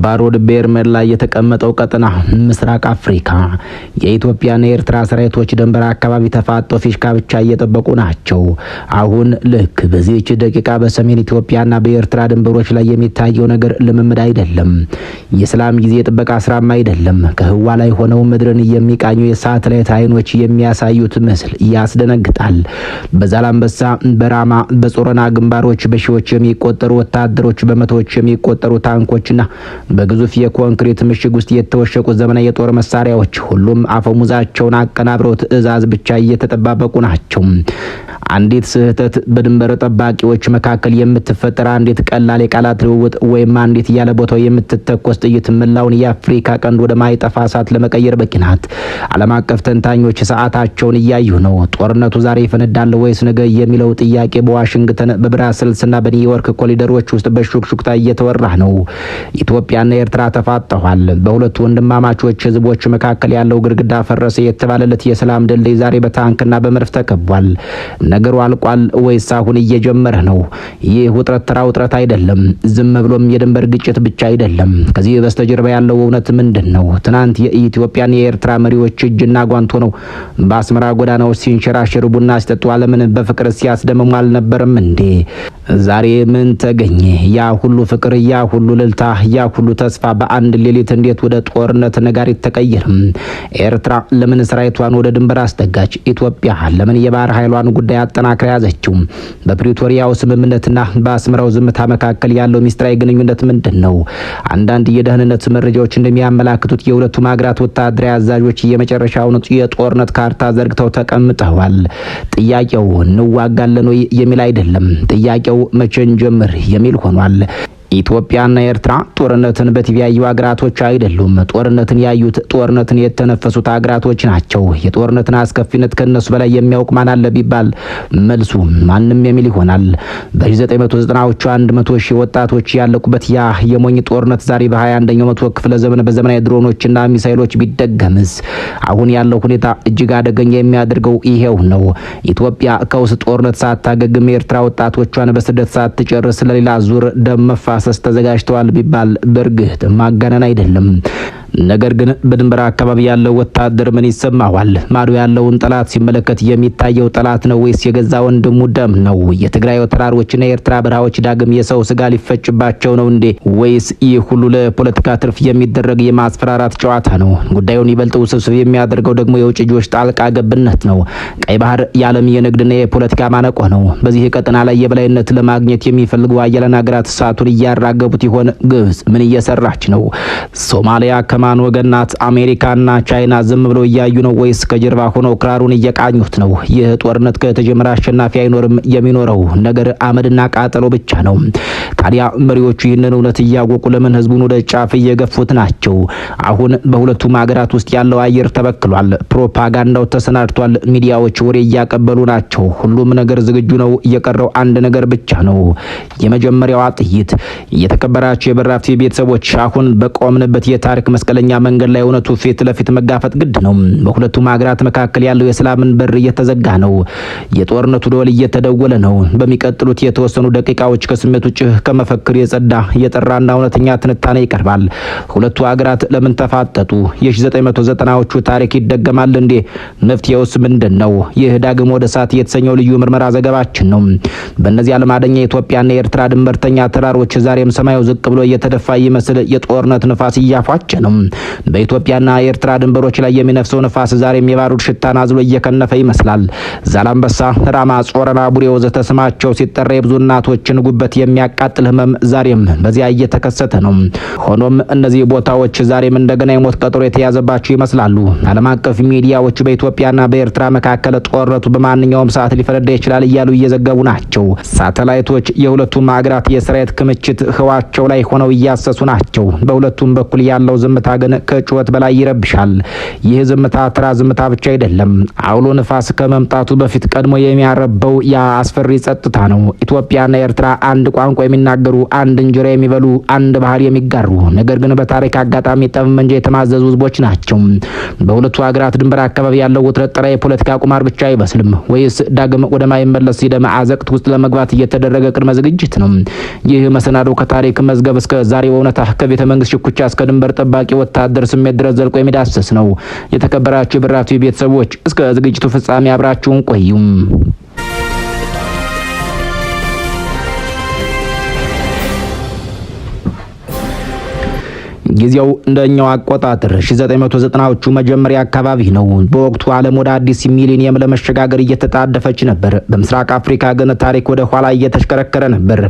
ባሮድ ቤርመር ላይ የተቀመጠው ቀጠና ምስራቅ አፍሪካ የኢትዮጵያና የኤርትራ ሰራዊቶች ድንበር አካባቢ ተፋጠው ፊሽካ ብቻ እየጠበቁ ናቸው። አሁን ልክ በዚህች ደቂቃ በሰሜን ኢትዮጵያና በኤርትራ ድንበሮች ላይ የሚታየው ነገር ልምምድ አይደለም። የሰላም ጊዜ ጥበቃ ስራም አይደለም። ከህዋ ላይ ሆነው ምድርን የሚቃኙ የሳተላይት አይኖች የሚያሳዩት ምስል ያስደነግጣል። በዛላምበሳ፣ በራማ፣ በጾረና ግንባሮች በሺዎች የሚቆጠሩ ወታደሮች፣ በመቶዎች የሚቆጠሩ ታንኮችና በግዙፍ የኮንክሪት ምሽግ ውስጥ የተወሸቁ ዘመናዊ የጦር መሳሪያዎች ሁሉም አፈሙዛቸውን አቀናብረው ትዕዛዝ ብቻ እየተጠባበቁ ናቸው። አንዲት ስህተት በድንበር ጠባቂዎች መካከል የምትፈጠር አንዲት ቀላል የቃላት ልውውጥ ወይም አንዲት ያለ ቦታው የምትተኮስ ጥይት መላውን የአፍሪካ ቀንድ ወደ ማይጠፋ እሳት ለመቀየር በቂ ናት። ዓለም አቀፍ ተንታኞች ሰዓታቸውን እያዩ ነው። ጦርነቱ ዛሬ ይፈነዳል ወይስ ነገ የሚለው ጥያቄ በዋሽንግተን በብራስልስና በኒውዮርክ ኮሪደሮች ውስጥ በሹክሹክታ እየተወራ ነው። ኢትዮጵያና ኤርትራ ተፋጠዋል። በሁለቱ ወንድማማቾች ህዝቦች መካከል ያለው ግድግዳ ፈረሰ የተባለለት የሰላም ድልድይ ዛሬ በታንክና በመድፍ ተከቧል። ነገሩ አልቋል ወይስ አሁን እየጀመረ ነው? ይህ ውጥረት ተራ ውጥረት አይደለም። ዝም ብሎም የድንበር ግጭት ብቻ አይደለም። ከዚህ በስተጀርባ ያለው እውነት ምንድን ነው? ትናንት የኢትዮጵያና የኤርትራ መሪዎች እጅና ጓንት ሆነው በአስመራ ጎዳናዎች ሲንሸራሸሩ ቡና ሲጠጡ ዓለምን በፍቅር ሲያስደምሙ አልነበረም እንዴ? ዛሬ ምን ተገኘ? ያ ሁሉ ፍቅር፣ ያ ሁሉ ልልታ፣ ያ ሁሉ ተስፋ በአንድ ሌሊት እንዴት ወደ ጦርነት ነጋሪት ተቀየረም? ኤርትራ ለምን ሰራዊቷን ወደ ድንበር አስጠጋች? ኢትዮጵያ ለምን የባህር ኃይሏን ጉዳይ አጠናክራ ያዘችው? በፕሪቶሪያው ስምምነትና በአስመራው ዝምታ መካከል ያለው ሚስጥራዊ ግንኙነት ምንድን ነው? አንዳንድ የደህንነት መረጃዎች እንደሚያመላክቱት የሁለቱም ሀገራት ወታደራዊ አዛዦች የመጨረሻውን የጦርነት ካርታ ዘርግተው ተቀምጠዋል። ጥያቄው እንዋጋለን ወይ የሚል አይደለም። ጥያቄው መቼን ጀምር የሚል ሆኗል። ኢትዮጵያና ኤርትራ ጦርነትን በቲቪ ያዩ አገራቶች አይደሉም። ጦርነትን ያዩት፣ ጦርነትን የተነፈሱት አገራቶች ናቸው። የጦርነትን አስከፊነት ከነሱ በላይ የሚያውቅ ማን አለ ቢባል መልሱ ማንም የሚል ይሆናል። በ1990ዎቹ 100 ሺህ ወጣቶች ያለቁበት ያ የሞኝ ጦርነት ዛሬ በ21ኛው መቶ ክፍለ ዘመን በዘመናዊ ድሮኖችና ሚሳይሎች ቢደገምስ? አሁን ያለው ሁኔታ እጅግ አደገኛ የሚያደርገው ይሄው ነው። ኢትዮጵያ ከውስጥ ጦርነት ሳታገግም የኤርትራ ወጣቶቿን በስደት ሳትጨርስ ለሌላ ዙር ደም መፋሰስ ተዘጋጅተዋል ቢባል በእርግጥ ማጋነን አይደለም። ነገር ግን በድንበር አካባቢ ያለው ወታደር ምን ይሰማዋል? ማዶ ያለውን ጠላት ሲመለከት የሚታየው ጠላት ነው ወይስ የገዛ ወንድሙ ደም ነው? የትግራይ ተራሮችና የኤርትራ በረሃዎች ዳግም የሰው ስጋ ሊፈጭባቸው ነው እንዴ? ወይስ ይህ ሁሉ ለፖለቲካ ትርፍ የሚደረግ የማስፈራራት ጨዋታ ነው? ጉዳዩን ይበልጥ ውስብስብ የሚያደርገው ደግሞ የውጭ እጆች ጣልቃ ገብነት ነው። ቀይ ባህር የዓለም የንግድና የፖለቲካ ማነቆ ነው። በዚህ ቀጠና ላይ የበላይነት ለማግኘት የሚፈልጉ አያሌ ሀገራት እሳቱን እያራገቡት ይሆን? ግብጽ ምን እየሰራች ነው? ሶማሊያ ከማን ወገናት? አሜሪካና ቻይና ዝም ብለው እያዩ ነው ወይስ ከጀርባ ሆነው ክራሩን እየቃኙት ነው? ይህ ጦርነት ከተጀመረ አሸናፊ አይኖርም። የሚኖረው ነገር አመድና ቃጠሎ ብቻ ነው። ታዲያ መሪዎቹ ይህንን እውነት እያወቁ ለምን ህዝቡን ወደ ጫፍ እየገፉት ናቸው? አሁን በሁለቱም ሀገራት ውስጥ ያለው አየር ተበክሏል። ፕሮፓጋንዳው ተሰናድቷል። ሚዲያዎች ወሬ እያቀበሉ ናቸው። ሁሉም ነገር ዝግጁ ነው። የቀረው አንድ ነገር ብቻ ነው፣ የመጀመሪያዋ ጥይት። የተከበራችሁ የበራፍቲ ቤተሰቦች አሁን በቆምንበት የታሪክ መስቀለኛ መንገድ ላይ እውነቱ ፊት ለፊት መጋፈጥ ግድ ነው። በሁለቱም ሀገራት መካከል ያለው የሰላምን በር እየተዘጋ ነው። የጦርነቱ ደወል እየተደወለ ነው። በሚቀጥሉት የተወሰኑ ደቂቃዎች ከስሜት ውጭ ከመፈክር የጸዳ የጠራና እውነተኛ ትንታኔ ይቀርባል። ሁለቱ ሀገራት ለምን ተፋጠጡ? የ1990ዎቹ ታሪክ ይደገማል እንዴ? መፍትሄውስ ምንድን ነው? ይህ ዳግም ወደ እሳት የተሰኘው ልዩ ምርመራ ዘገባችን ነው። በእነዚህ አለማደኛ የኢትዮጵያና የኤርትራ ድንበርተኛ ተራሮች ዛሬም ሰማዩ ዝቅ ብሎ እየተደፋ ይመስል የጦርነት ንፋስ እያፏቸ ነው። በኢትዮጵያና የኤርትራ ድንበሮች ላይ የሚነፍሰው ንፋስ ዛሬም የባሩድ ሽታን አዝሎ እየከነፈ ይመስላል። ዛላምበሳ፣ ራማ፣ ጾረና፣ ቡሬ ወዘተ ስማቸው ሲጠራ የብዙ እናቶችን ጉበት የሚያቃጥል ህመም ዛሬም በዚያ እየተከሰተ ነው። ሆኖም እነዚህ ቦታዎች ዛሬም እንደገና የሞት ቀጠሮ የተያዘባቸው ይመስላሉ። ዓለም አቀፍ ሚዲያዎች በኢትዮጵያና በኤርትራ መካከል ጦርነቱ በማንኛውም ሰዓት ሊፈነዳ ይችላል እያሉ እየዘገቡ ናቸው። ሳተላይቶች የሁለቱም ሀገራት የሰራዊት ክምችት ህዋቸው ላይ ሆነው እያሰሱ ናቸው። በሁለቱም በኩል ያለው ዝምታ ግን ከጩኸት በላይ ይረብሻል። ይህ ዝምታ ተራ ዝምታ ብቻ አይደለም። አውሎ ንፋስ ከመምጣቱ በፊት ቀድሞ የሚያረበው ያ አስፈሪ ጸጥታ ነው። ኢትዮጵያና ኤርትራ አንድ ቋንቋ የሚናገሩ፣ አንድ እንጀራ የሚበሉ፣ አንድ ባህር የሚጋሩ ነገር ግን በታሪክ አጋጣሚ ጠመንጃ የተማዘዙ ህዝቦች ናቸው። በሁለቱ ሀገራት ድንበር አካባቢ ያለው ውጥረት ጥራ የፖለቲካ ቁማር ብቻ አይመስልም ወይስ ዳግም ወደማይመለስ የደም አዘቅት ውስጥ ለመግባት እየተደረገ ቅድመ ዝግጅት ነው? ይህ መሰናዶ ከታሪክ መዝገብ እስከ ዛሬው እውነታ ከቤተ መንግስት ሽኩቻ እስከ ድንበር ጠባቂ ወታደር ስሜት ድረስ ዘልቆ የሚዳስስ ነው። የተከበራችሁ የብራቱ ቤተሰቦች እስከ ዝግጅቱ ፍጻሜ አብራችሁን ቆዩ። ጊዜው እንደኛው አቆጣጠር 1990ዎቹ መጀመሪያ አካባቢ ነው። በወቅቱ ዓለም ወደ አዲስ ሚሊኒየም ለመሸጋገር እየተጣደፈች ነበር። በምስራቅ አፍሪካ ግን ታሪክ ወደ ኋላ እየተሽከረከረ ነበር።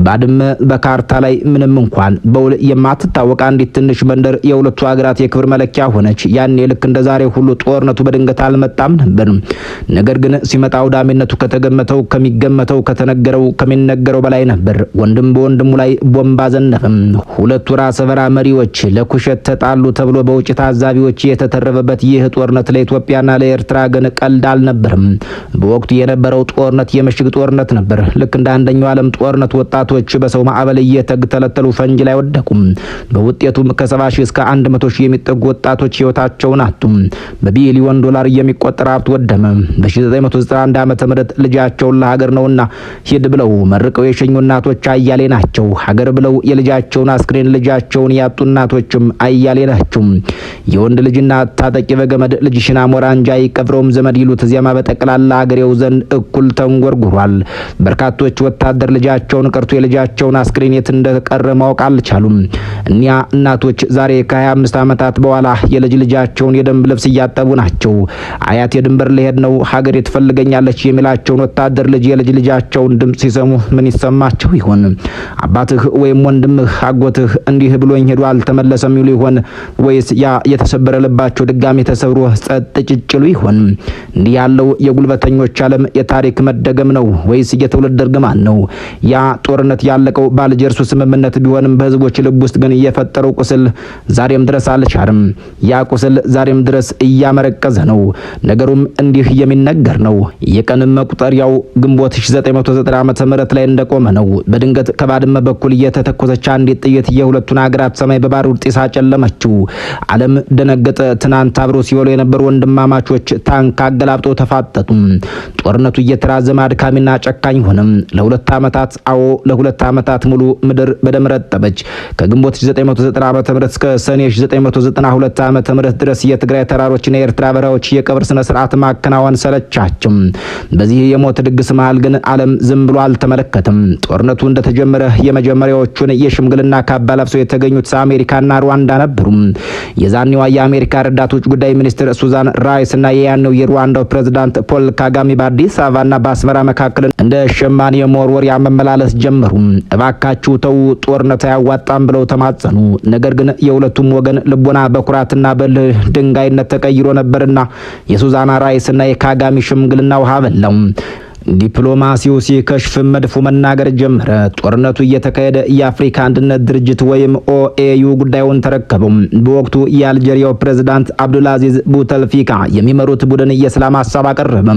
ባድመ በካርታ ላይ ምንም እንኳን በውል የማትታወቅ አንዲት ትንሽ መንደር የሁለቱ ሀገራት የክብር መለኪያ ሆነች። ያኔ ልክ እንደ ዛሬ ሁሉ ጦርነቱ በድንገት አልመጣም ነበር። ነገር ግን ሲመጣ አውዳሚነቱ ከተገመተው፣ ከሚገመተው፣ ከተነገረው፣ ከሚነገረው በላይ ነበር። ወንድም በወንድሙ ላይ ቦምብ አዘነፈም። ሁለቱ ራሰ በራ መሪዎች ለኩሸት ተጣሉ ተብሎ በውጭ ታዛቢዎች የተተረበበት ይህ ጦርነት ለኢትዮጵያና ለኤርትራ ግን ቀልድ አልነበረም። በወቅቱ የነበረው ጦርነት የምሽግ ጦርነት ነበር። ልክ እንደ አንደኛው ዓለም ጦርነት ወጣቶች በሰው ማዕበል እየተተለተሉ ፈንጅ ላይ ወደቁም። በውጤቱም ከ70 ሺህ እስከ 100 ሺህ የሚጠጉ ወጣቶች ህይወታቸውን አጡ። በቢሊዮን ዶላር የሚቆጠር ሀብት ወደመ። በ1991 ዓመተ ምህረት ልጃቸውን ለሀገር ነውና ሂድ ብለው መርቀው የሸኙ እናቶች አያሌ ናቸው። ሀገር ብለው የልጃቸውን አስክሬን ልጃቸውን ያጡ እናቶችም አያሌ ናቸው። የወንድ ልጅና ታጠቂ በገመድ ልጅሽና ሞራ እንጂ አይቀብረውም ዘመድ ይሉት ዜማ በጠቅላላ አገሬው ዘንድ እኩል ተንጎርጉሯል። በርካቶች ወታደር ልጃቸውን ቀርቶ የልጃቸውን አስክሬን የት እንደቀረ ማወቅ አልቻሉም። እኒያ እናቶች ዛሬ ከ25 ዓመታት በኋላ የልጅ ልጃቸውን የደንብ ልብስ እያጠቡ ናቸው። አያት የድንበር ልሄድ ነው ሀገር ትፈልገኛለች የሚላቸውን ወታደር ልጅ የልጅ ልጃቸውን ድምጽ ሲሰሙ ምን ይሰማቸው ይሆን? አባትህ ወይም ወንድምህ አጎትህ እንዲህ ብሎኝ ሄዷል ተመለሰም ይሉ ይሆን? ወይስ ያ የተሰበረ ልባቸው ድጋሚ ተሰብሮ ጸጥ ጭጭሉ ይሆን? እንዲህ ያለው የጉልበተኞች ዓለም የታሪክ መደገም ነው ወይስ የትውልድ እርግማን ነው? ያ ጦርነት ያለቀው በአልጀርሱ ስምምነት ቢሆንም በህዝቦች ልብ ውስጥ ግን የፈጠረው ቁስል ዛሬም ድረስ አልቻርም። ያ ቁስል ዛሬም ድረስ እያመረቀዘ ነው። ነገሩም እንዲህ የሚነገር ነው። የቀን መቁጠሪያው ግንቦት 1990 ዓመተ ምህረት ላይ እንደቆመ ነው። በድንገት ከባድመ በኩል የተተኮሰች አንዲት ጥይት የሁለቱን ሀገራት ሰማይ በባሩድ ጢስ አጨለመችው። ዓለም ደነገጠ። ትናንት አብሮ ሲወሉ የነበሩ ወንድማማቾች ታንክ አገላብጠው ተፋጠጡ። ጦርነቱ እየተራዘመ አድካሚና ጨካኝ ሆነ። ለሁለት ዓመታት ሙሉ ምድር በደም ረጠበች። ከግንቦት 1990 ዓመተ ምህረት እስከ ሰኔ 1992 ዓመተ ምህረት ድረስ የትግራይ ተራሮችና የኤርትራ በረሃዎች የቀብር ስነ ስርዓት ማከናወን ሰለቻቸው። በዚህ የሞት ድግስ መሃል ግን ዓለም ዝም ብሎ አልተመለከተም። ጦርነቱ እንደተጀመረ የመጀመሪያዎቹን የሽምግልና ካባ ለብሰው የተገኙት አሜሪካና ሩዋንዳ ነበሩ። የዛኔዋ የአሜሪካ ረዳት ውጭ ጉዳይ ሚኒስትር ሱዛን ራይስ እና የያኔው የሩዋንዳው ፕሬዝዳንት ፖል ካጋሚ በአዲስ አበባና በአስመራ መካከል እንደ ሸማኔ መወርወሪያ መመላለስ ጀመሩ። እባካችሁ ተው፣ ጦርነት አያዋጣም ብለው ተማጸኑ። ነገር ግን የሁለቱም ወገን ልቦና በኩራትና በልህ ድንጋይነት ተቀይሮ ነበርና የሱዛና ራይስና የካጋሚ ሽምግልና ውሃ በላው። ዲፕሎማሲው ሲከሽፍ መድፉ መናገር ጀመረ። ጦርነቱ እየተካሄደ የአፍሪካ አንድነት ድርጅት ወይም ኦኤዩ ጉዳዩን ተረከበው። በወቅቱ የአልጄሪያው ፕሬዝዳንት አብዱልአዚዝ ቡተልፊካ የሚመሩት ቡድን የሰላም ሀሳብ አቀረበ።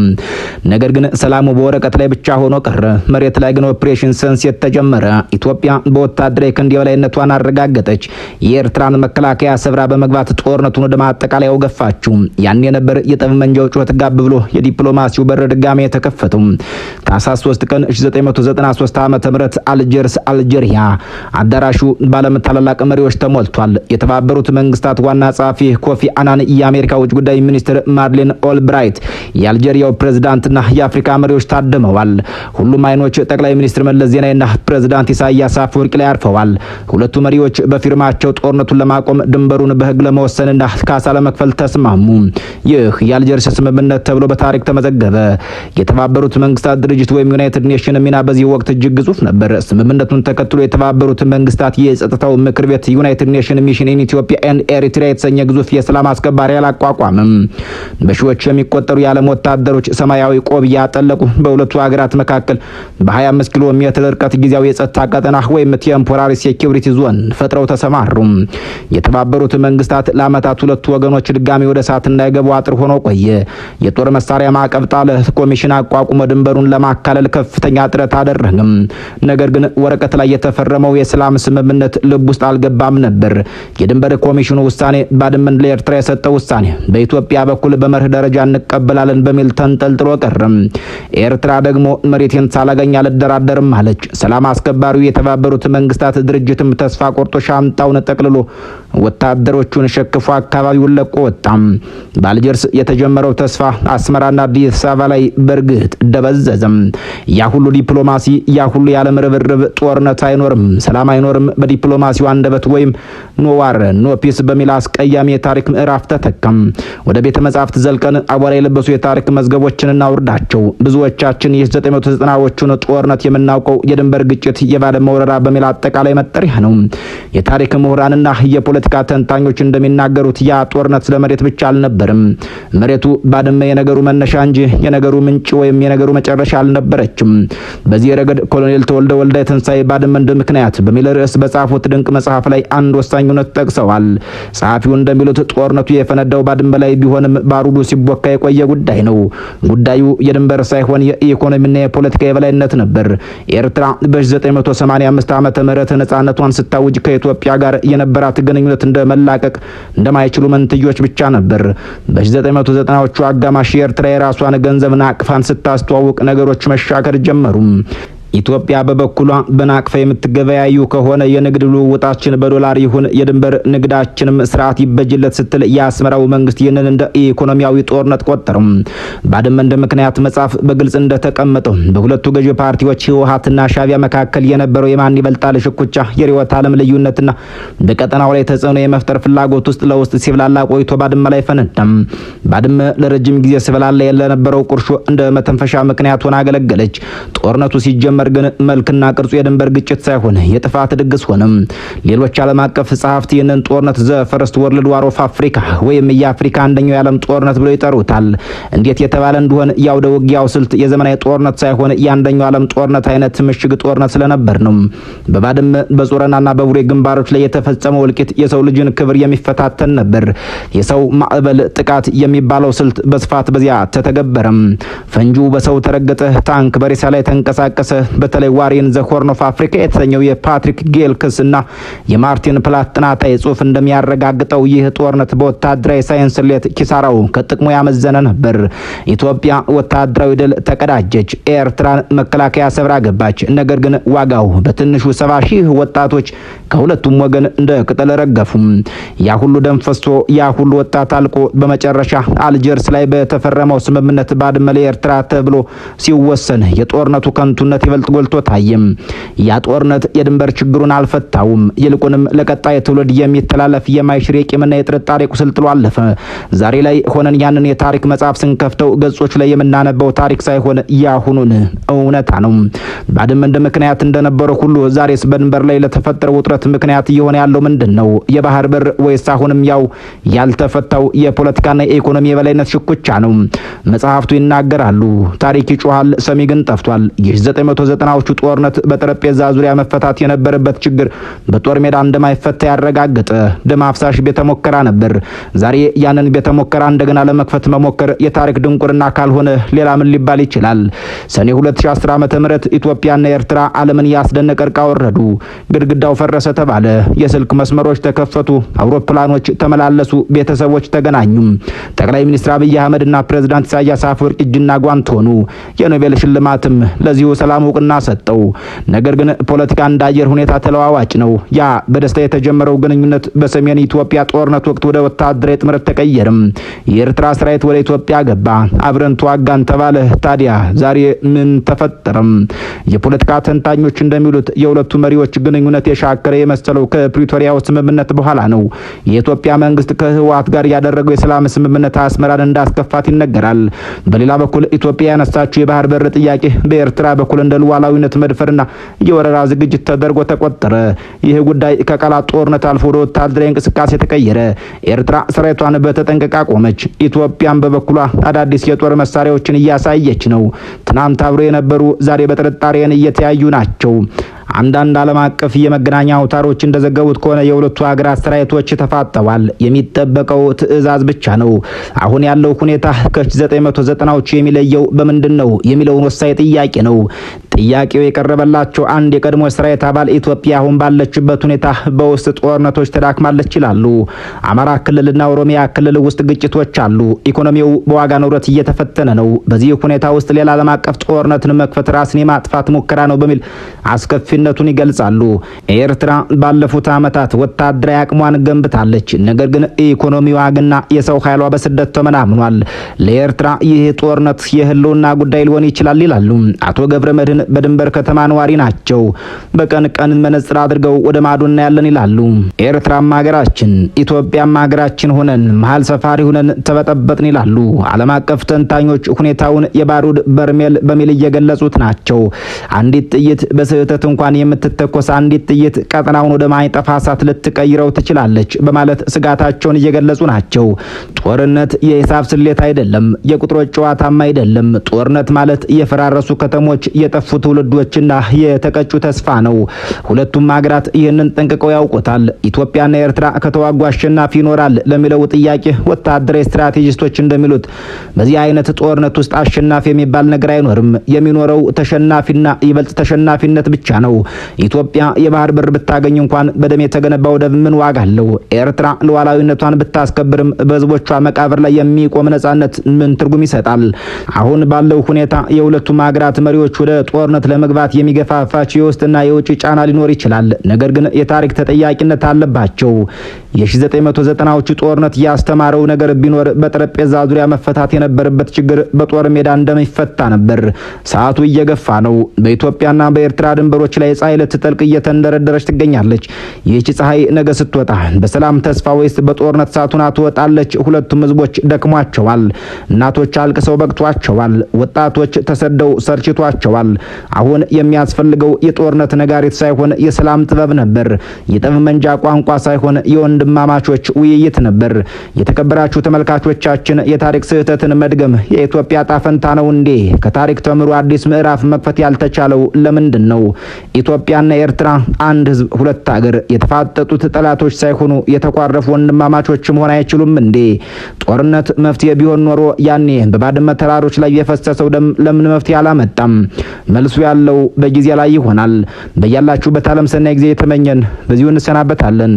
ነገር ግን ሰላሙ በወረቀት ላይ ብቻ ሆኖ ቀረ። መሬት ላይ ግን ኦፕሬሽን ሰንሴት ተጀመረ። ኢትዮጵያ በወታደራዊ ክንድ የበላይነቷን አረጋገጠች። የኤርትራን መከላከያ ሰብራ በመግባት ጦርነቱን ወደ ማጠቃለያው ገፋችው። ያኔ ነበር የጠመንጃው ጩኸት ጋብ ብሎ የዲፕሎማሲው በር ድጋሜ ተከፈተው። ታህሳስ 3 ቀን 1993 ዓመተ ምህረት አልጀርስ አልጄሪያ። አዳራሹ ባለም ታላላቅ መሪዎች ተሞልቷል። የተባበሩት መንግስታት ዋና ጸሐፊ ኮፊ አናን፣ የአሜሪካ ውጭ ጉዳይ ሚኒስትር ማድሊን ኦልብራይት፣ የአልጄሪያው ፕሬዝዳንትና የአፍሪካ መሪዎች ታድመዋል። ሁሉም አይኖች ጠቅላይ ሚኒስትር መለስ ዜናዊና ፕሬዝዳንት ኢሳያስ አፈወርቂ ላይ አርፈዋል። ሁለቱ መሪዎች በፊርማቸው ጦርነቱን ለማቆም ድንበሩን በህግ ለመወሰንና ካሳ ለመክፈል ተስማሙ። ይህ የአልጀርስ ስምምነት ተብሎ በታሪክ ተመዘገበ። የተባበሩት መንግስታት ድርጅት ወይም ዩናይትድ ኔሽን ሚና በዚህ ወቅት እጅግ ግዙፍ ነበር። ስምምነቱን ተከትሎ የተባበሩት መንግስታት የጸጥታው ምክር ቤት ዩናይትድ ኔሽን ሚሽን ኢን ኢትዮጵያ ኤንድ ኤሪትሪያ የተሰኘ ግዙፍ የሰላም አስከባሪ አላቋቋመም። በሺዎች የሚቆጠሩ የዓለም ወታደሮች ሰማያዊ ቆብ ያጠለቁ በሁለቱ ሀገራት መካከል በ25 ኪሎ ሜትር ርቀት ጊዜያዊ የጸጥታ ቀጠና ወይም ቴምፖራሪ ሴኩሪቲ ዞን ፈጥረው ተሰማሩ። የተባበሩት መንግስታት ለዓመታት ሁለቱ ወገኖች ድጋሚ ወደ እሳት እንዳይገቡ አጥር ሆኖ ቆየ። የጦር መሳሪያ ማዕቀብ ጣለ። ኮሚሽን አቋቁሞ ድንበሩን ለማካለል ከፍተኛ ጥረት አደረገም። ነገር ግን ወረቀት ላይ የተፈረመው የሰላም ስምምነት ልብ ውስጥ አልገባም ነበር። የድንበር ኮሚሽኑ ውሳኔ ባድመን ለኤርትራ የሰጠው ውሳኔ በኢትዮጵያ በኩል በመርህ ደረጃ እንቀበላለን በሚል ተንጠልጥሎ ቀረም። ኤርትራ ደግሞ መሬቴን ሳላገኝ አልደራደርም አለች። ሰላም አስከባሪው የተባበሩት መንግስታት ድርጅትም ተስፋ ቆርጦ ሻንጣውን ጠቅልሎ ወታደሮቹን ሸክፎ አካባቢውን ለቆ ወጣም። በአልጀርስ የተጀመረው ተስፋ አስመራና አዲስ አበባ ላይ በርግጥ ደበዘዘም። ያ ሁሉ ዲፕሎማሲ፣ ያ ሁሉ ያለም ርብርብ ጦርነት አይኖርም፣ ሰላም አይኖርም በዲፕሎማሲው አንደበት ወይም ኖ ዋር ኖ ፒስ በሚል አስቀያሚ የታሪክ ምዕራፍ ተተከም። ወደ ቤተ መጻሕፍት ዘልቀን አቧራ የለበሱ የታሪክ መዝገቦችን እናውርዳቸው። ብዙዎቻችን የ990ዎቹን ጦርነት የምናውቀው የድንበር ግጭት፣ የባድመ ወረራ በሚል አጠቃላይ መጠሪያ ነው። የታሪክ ምሁራንና የፖለቲካ ተንታኞች እንደሚናገሩት ያ ጦርነት ስለ መሬት ብቻ አልነበርም። መሬቱ ባድመ የነገሩ መነሻ እንጂ የነገሩ ምንጭ ወይም የነገሩ መጨረሻ አልነበረችም። በዚህ ረገድ ኮሎኔል ተወልደ ወልደ የትንሳኤ ባድመ እንደ ምክንያት በሚል ርዕስ በጻፉት ድንቅ መጽሐፍ ላይ አንድ ወሳኝ እውነት ጠቅሰዋል። ጸሐፊው እንደሚሉት ጦርነቱ የፈነዳው ባድመ ላይ ቢሆንም ባሩዱ ሲቦካ የቆየ ጉዳይ ነው። ጉዳዩ የድንበር ሳይሆን የኢኮኖሚና የፖለቲካ የበላይነት ነበር። ኤርትራ በ1985 ዓመተ ምህረት ነጻነቷን ስታውጅ ከኢትዮጵያ ጋር የነበራት ግንኙነት እንደመላቀቅ እንደማይችሉ መንትዮች ብቻ ነበር። በ1990ዎቹ አጋማሽ ኤርትራ የራሷን ገንዘብ ናቅፋን ስታስተዋውቅ ነገሮች መሻከር ጀመሩ። ኢትዮጵያ በበኩሏ በናቅፋ የምትገበያዩ ከሆነ የንግድ ልውውጣችን በዶላር ይሁን የድንበር ንግዳችንም ስርዓት ይበጅለት ስትል የአስመራው መንግስት ይህንን እንደ ኢኮኖሚያዊ ጦርነት ቆጠረም። ባድመ እንደ ምክንያት መጽሐፍ በግልጽ እንደተቀመጠው በሁለቱ ገዢ ፓርቲዎች ህወሓትና ሻዕቢያ መካከል የነበረው የማን ይበልጣል ሽኩቻ፣ የርዕዮተ ዓለም ልዩነትና በቀጠናው ላይ ተጽዕኖ የመፍጠር ፍላጎት ውስጥ ለውስጥ ሲብላላ ቆይቶ ባድመ ላይ ፈነዳም። ባድመ ለረጅም ጊዜ ሲብላላ የነበረው ቁርሾ እንደ መተንፈሻ ምክንያት ሆና አገለገለች። ጦርነቱ ሲጀመር ግን መልክና ቅርጹ የድንበር ግጭት ሳይሆን የጥፋት ድግስ ሆነም። ሌሎች ዓለም አቀፍ ጸሐፍት ይህንን ጦርነት ዘ ፈርስት ወርልድ ዋር ኦፍ አፍሪካ ወይም የአፍሪካ አንደኛው የዓለም ጦርነት ብለው ይጠሩታል። እንዴት የተባለ እንደሆነ ያውደ ውጊያው ስልት የዘመናዊ ጦርነት ሳይሆን የአንደኛው ዓለም ጦርነት አይነት ምሽግ ጦርነት ስለነበር ነው። በባድመ በጾረናና በቡሬ ግንባሮች ላይ የተፈጸመው እልቂት የሰው ልጅን ክብር የሚፈታተን ነበር። የሰው ማዕበል ጥቃት የሚባለው ስልት በስፋት በዚያ ተተገበረም። ፈንጁ በሰው ተረገጠ፣ ታንክ በሬሳ ላይ ተንቀሳቀሰ። በተለይ ዋሪን ዘ ሆርን ኦፍ አፍሪካ የተሰኘው የፓትሪክ ጌል ክስ እና የማርቲን ፕላት ጥናታዊ ጽሑፍ እንደሚያረጋግጠው ይህ ጦርነት በወታደራዊ ሳይንስ ሌት ኪሳራው ከጥቅሙ ያመዘነ ነበር። ኢትዮጵያ ወታደራዊ ድል ተቀዳጀች፣ ኤርትራን መከላከያ ሰብራ ገባች። ነገር ግን ዋጋው በትንሹ 70 ሺህ ወጣቶች ከሁለቱም ወገን እንደ ቅጠል ረገፉም። ያ ሁሉ ደም ፈሶ ያ ሁሉ ወጣት አልቆ በመጨረሻ አልጀርስ ላይ በተፈረመው ስምምነት ባድመ ለኤርትራ ተብሎ ሲወሰን የጦርነቱ ከንቱነት ይበልጥ ጎልቶ ታየም። ያ ጦርነት የድንበር ችግሩን አልፈታውም። ይልቁንም ለቀጣይ ትውልድ የሚተላለፍ የማይሽር የቂምና የጥርጣሬ ቁስል ጥሎ አለፈ። ዛሬ ላይ ሆነን ያንን የታሪክ መጽሐፍ ስንከፍተው ገጾች ላይ የምናነበው ታሪክ ሳይሆን ያሁኑን እውነታ ነው። ባድመ እንደ ምክንያት እንደነበረው ሁሉ ዛሬስ በድንበር ላይ ለተፈጠረው ውጥረት ምክንያት እየሆነ ያለው ምንድን ነው? የባህር በር ወይስ አሁንም ያው ያልተፈታው የፖለቲካና የኢኮኖሚ የበላይነት ሽኩቻ ነው? መጽሐፍቱ ይናገራሉ። ታሪክ ይጮሃል፣ ሰሚ ግን ጠፍቷል። የ1990ዎቹ ጦርነት በጠረጴዛ ዙሪያ መፈታት የነበረበት ችግር በጦር ሜዳ እንደማይፈታ ያረጋገጠ ደም አፍሳሽ ቤተ ሙከራ ነበር። ዛሬ ያንን ቤተ ሙከራ እንደገና ለመክፈት መሞከር የታሪክ ድንቁርና ካልሆነ ሌላ ምን ሊባል ይችላል? ሰኔ 2010 ዓመተ ምህረት ኢትዮጵያና ኤርትራ ዓለምን ያስደነቀ እርቅ አወረዱ። ግድግዳው ፈረሰ ተባለ። የስልክ መስመሮች ተከፈቱ። አውሮፕላኖች ተመላለሱ። ቤተሰቦች ተገናኙ። ጠቅላይ ሚኒስትር አብይ አህመድና ፕሬዝዳንት ኢሳያስ አፈወርቂ እጅና ጓንት ሆኑ። የኖቤል ሽልማትም ለዚሁ ሰላሙ እውቅና ሰጠው። ነገር ግን ፖለቲካ እንደ አየር ሁኔታ ተለዋዋጭ ነው። ያ በደስታ የተጀመረው ግንኙነት በሰሜን ኢትዮጵያ ጦርነት ወቅት ወደ ወታደራዊ ጥምረት ተቀየረም። የኤርትራ ሰራዊት ወደ ኢትዮጵያ ገባ። አብረን ተዋጋን ተባለ። ታዲያ ዛሬ ምን ተፈጠረም? የፖለቲካ ተንታኞች እንደሚሉት የሁለቱ መሪዎች ግንኙነት የሻከረ የመሰለው ከፕሪቶሪያው ስምምነት በኋላ ነው። የኢትዮጵያ መንግስት ከህወሓት ጋር ያደረገው የሰላም ስምምነት አስመራን እንዳስከፋት ይነገራል። በሌላ በኩል ኢትዮጵያ ያነሳችው የባህር በር ጥያቄ በኤርትራ በኩል እንደ ሉዓላዊነት መድፈርና የወረራ ዝግጅት ተደርጎ ተቆጠረ። ይህ ጉዳይ ከቃላት ጦርነት አልፎ ወደ ወታደራዊ እንቅስቃሴ ተቀየረ። ኤርትራ ሰራዊቷን በተጠንቀቅ አቆመች። ኢትዮጵያም በበኩሏ አዳዲስ የጦር መሳሪያዎችን እያሳየች ነው። ትናንት አብረው የነበሩ ዛሬ በጥርጣሬን እየተያዩ ናቸው። አንዳንድ ዓለም አቀፍ የመገናኛ አውታሮች እንደዘገቡት ከሆነ የሁለቱ ሀገራት ሰራዊቶች ተፋጠዋል። የሚጠበቀው ትዕዛዝ ብቻ ነው። አሁን ያለው ሁኔታ ከ1990ዎቹ የሚለየው በምንድን ነው የሚለውን ወሳኝ ጥያቄ ነው። ጥያቄው የቀረበላቸው አንድ የቀድሞ ሰራዊት አባል ኢትዮጵያ አሁን ባለችበት ሁኔታ በውስጥ ጦርነቶች ተዳክማለች ይላሉ። አማራ ክልልና ኦሮሚያ ክልል ውስጥ ግጭቶች አሉ። ኢኮኖሚው በዋጋ ንረት እየተፈተነ ነው። በዚህ ሁኔታ ውስጥ ሌላ ዓለም አቀፍ ጦርነትን መክፈት ራስን የማጥፋት ሙከራ ነው በሚል አስከፊነቱን ይገልጻሉ። ኤርትራ ባለፉት ዓመታት ወታደራዊ አቅሟን ገንብታለች። ነገር ግን ኢኮኖሚዋ ግና የሰው ኃይሏ በስደት ተመናምኗል። ለኤርትራ ይህ ጦርነት የህልውና ጉዳይ ሊሆን ይችላል ይላሉ አቶ ገብረ መድህን በድንበር ከተማ ነዋሪ ናቸው። በቀን ቀን መነጽር አድርገው ወደ ማዶ እናያለን ይላሉ። ኤርትራም ሀገራችን ኢትዮጵያም ሀገራችን ሆነን መሀል ሰፋሪ ሆነን ተበጠበጥን ይላሉ። ዓለም አቀፍ ተንታኞች ሁኔታውን የባሩድ በርሜል በሚል እየገለጹት ናቸው። አንዲት ጥይት በስህተት እንኳን የምትተኮስ አንዲት ጥይት ቀጠናውን ወደ ማይጠፋ እሳት ልትቀይረው ትችላለች በማለት ስጋታቸውን እየገለጹ ናቸው። ጦርነት የሂሳብ ስሌት አይደለም፣ የቁጥሮች ጨዋታም አይደለም። ጦርነት ማለት የፈራረሱ ከተሞች የጠፉ ትውልዶችና የተቀጩ ተስፋ ነው። ሁለቱም ሀገራት ይህንን ጠንቅቀው ያውቁታል። ኢትዮጵያና ኤርትራ ከተዋጉ አሸናፊ ይኖራል ለሚለው ጥያቄ ወታደራዊ ስትራቴጂስቶች እንደሚሉት በዚህ አይነት ጦርነት ውስጥ አሸናፊ የሚባል ነገር አይኖርም። የሚኖረው ተሸናፊና ይበልጥ ተሸናፊነት ብቻ ነው። ኢትዮጵያ የባህር በር ብታገኝ እንኳን በደም የተገነባ ወደብ ምን ዋጋ አለው? ኤርትራ ሉዓላዊነቷን ብታስከብርም በህዝቦቿ መቃብር ላይ የሚቆም ነጻነት ምን ትርጉም ይሰጣል? አሁን ባለው ሁኔታ የሁለቱም ሀገራት መሪዎች ወደ ጦርነት ለመግባት የሚገፋፋቸው የውስጥና የውጭ ጫና ሊኖር ይችላል። ነገር ግን የታሪክ ተጠያቂነት አለባቸው። የ1990ዎቹ ጦርነት ያስተማረው ነገር ቢኖር በጠረጴዛ ዙሪያ መፈታት የነበረበት ችግር በጦር ሜዳ እንደሚፈታ ነበር። ሰዓቱ እየገፋ ነው። በኢትዮጵያና በኤርትራ ድንበሮች ላይ ፀሐይ ልትጠልቅ እየተንደረደረች ትገኛለች። ይህች ፀሐይ ነገ ስትወጣ በሰላም ተስፋ ወይስ በጦርነት ሳቱና ትወጣለች? ሁለቱም ህዝቦች ደክሟቸዋል። እናቶች አልቅሰው በቅቷቸዋል። ወጣቶች ተሰደው ሰርችቷቸዋል። አሁን የሚያስፈልገው የጦርነት ነጋሪት ሳይሆን የሰላም ጥበብ ነበር። የጠብ መንጃ ቋንቋ ሳይሆን የወንድማማቾች ውይይት ነበር። የተከበራችሁ ተመልካቾቻችን የታሪክ ስህተትን መድገም የኢትዮጵያ ጣፈንታ ነው እንዴ? ከታሪክ ተምሮ አዲስ ምዕራፍ መክፈት ያልተቻለው ለምንድን ነው? ኢትዮጵያና ኤርትራ አንድ ህዝብ ሁለት ሀገር፣ የተፋጠጡት ጠላቶች ሳይሆኑ የተቋረፉ ወንድማማቾች መሆን አይችሉም እንዴ? ጦርነት መፍትሄ ቢሆን ኖሮ ያኔ በባድመ ተራሮች ላይ የፈሰሰው ደም ለምን መፍትሄ አላመጣም? መልሱ ያለው በጊዜ ላይ ይሆናል። በያላችሁበት ዓለም ሰናይ ጊዜ የተመኘን በዚሁ እንሰናበታለን።